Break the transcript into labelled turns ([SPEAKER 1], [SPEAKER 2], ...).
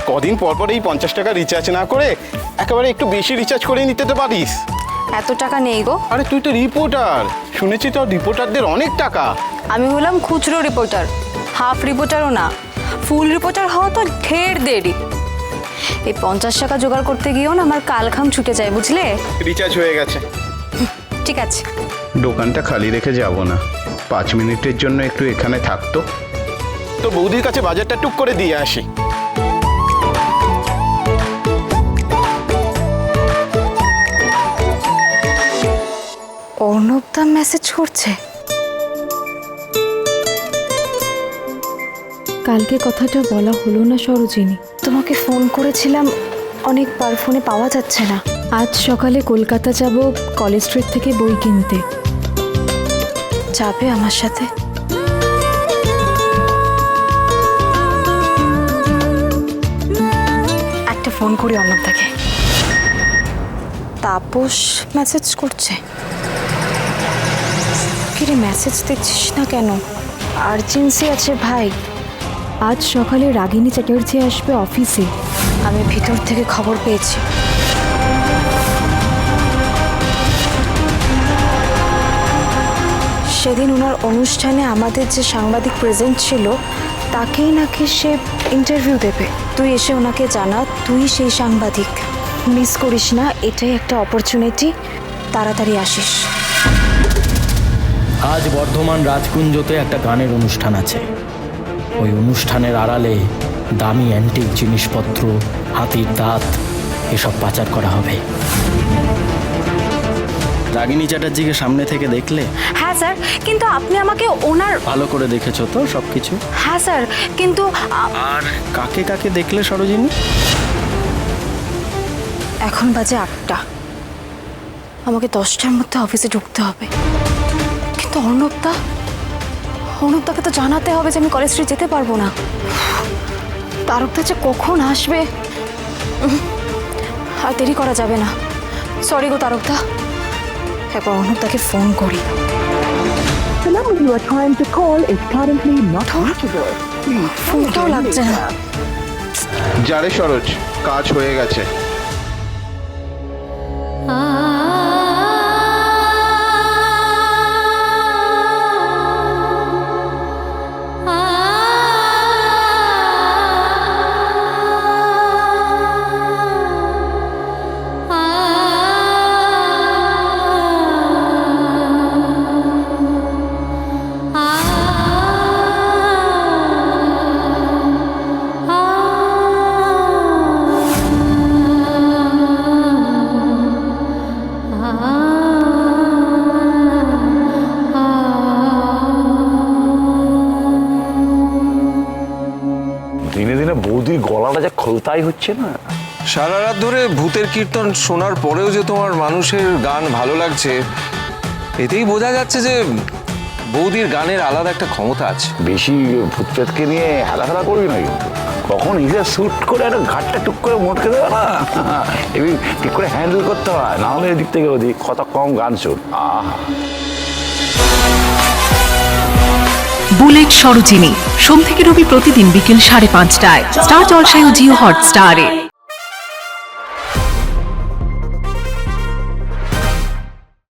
[SPEAKER 1] কদিন পর পর এই 50 টাকা রিচার্জ না করে একেবারে একটু বেশি রিচার্জ করে নিতে তো পারিস।
[SPEAKER 2] এত টাকা নেই গো।
[SPEAKER 1] আরে তুই তো রিপোর্টার, শুনেছি তো রিপোর্টারদের অনেক টাকা।
[SPEAKER 2] আমি হলাম খুচরো রিপোর্টার, হাফ রিপোর্টারও না। ফুল রিপোর্টার হওয়া তো ঢের দেরি। এই 50 টাকা জোগাড় করতে গিয়েও না আমার কালঘাম ছুটে যায়, বুঝলে?
[SPEAKER 1] রিচার্জ হয়ে গেছে।
[SPEAKER 2] ঠিক আছে,
[SPEAKER 1] দোকানটা খালি রেখে যাব না, 5 মিনিটের জন্য একটু এখানে থাকতো। তো বৌদির কাছে বাজারটা টুক করে দিয়ে আসি।
[SPEAKER 2] অর্ণবদা মেসেজ করছে।
[SPEAKER 3] কালকে কথাটা বলা হলো না সরোজিনী?
[SPEAKER 2] তোমাকে ফোন করেছিলাম, অনেকবার ফোনে পাওয়া যাচ্ছে না।
[SPEAKER 3] আজ সকালে কলকাতা যাব কলেজ স্ট্রিট থেকে বই কিনতে।
[SPEAKER 2] যাবে আমার সাথে? একটা ফোন করি অর্ণবদাকে। তাপস মেসেজ করছে। কিরে মেসেজ দেখছিস না কেন? আর্জেন্সি আছে ভাই।
[SPEAKER 3] আজ সকালে রাগিনী চ্যাটার্জি আসবে অফিসে।
[SPEAKER 2] আমি ভিতর থেকে খবর পেয়েছি। সেদিন ওনার অনুষ্ঠানে আমাদের যে সাংবাদিক প্রেজেন্ট ছিল তাকেই নাকি সে ইন্টারভিউ দেবে। তুই এসে ওনাকে জানা তুই সেই সাংবাদিক। মিস করিস না, এটাই একটা অপরচুনিটি। তাড়াতাড়ি আসিস।
[SPEAKER 4] আজ বর্ধমান রাজকুঞ্জতে একটা গানের অনুষ্ঠান আছে। ওই অনুষ্ঠানের আড়ালে দামি অ্যান্টিক জিনিসপত্র, হাতির দাঁত এসব পাচার করা হবে। রাগিনী চ্যাটার্জিকে সামনে থেকে দেখলে?
[SPEAKER 2] হ্যাঁ স্যার, কিন্তু আপনি আমাকে ওনার...
[SPEAKER 4] ভালো করে দেখেছো তো সব কিছু?
[SPEAKER 2] হ্যাঁ স্যার, কিন্তু
[SPEAKER 4] আর কাকে কাকে দেখলে সরোজিনী?
[SPEAKER 2] এখন বাজে 8টা। আমাকে 10টার মধ্যে অফিসে ঢুকতে হবে। কিন্তু অর্ণবদাকে তো জানাতে হবে যে আমি কলেজ স্ট্রিট যেতে পারবো না। তারকদা যে কখন আসবে, আর দেরি করা যাবে না। সরি গো তারকদা, একবার অর্ণবদাকে ফোন করি।
[SPEAKER 5] The number you are trying to call is currently not reachable. Please
[SPEAKER 2] ফোনটাও লাগছে না।
[SPEAKER 1] যারে সরোজ, কাজ হয়ে গেছে।
[SPEAKER 6] দিনে দিনে বৌদির গলাটা যা খোলতাই হচ্ছে না।
[SPEAKER 7] সারা রাত ধরে ভূতের কীর্তন শোনার পরেও যে তোমার মানুষের গান ভালো লাগছে, এতেই বোঝা যাচ্ছে যে বৌদির গানের আলাদা একটা ক্ষমতা আছে।
[SPEAKER 6] বেশি ভূতপ্রেতকে নিয়ে হেলাফেলা করবি না কিন্তু। কখন এসে শ্যুট করে একটা ঘাটটা টুক করে মোটকে দেবে না, এবং ঠিক করে হ্যান্ডেল করতে হয়, না হলে এদিক থেকে ওদিক কত কম গান শোন।
[SPEAKER 8] বুলেট সরোজিনী সোম থেকে রবি প্রতিদিন বিকেল 5:30টায় স্টার জলসায় ও জিও হটস্টারে।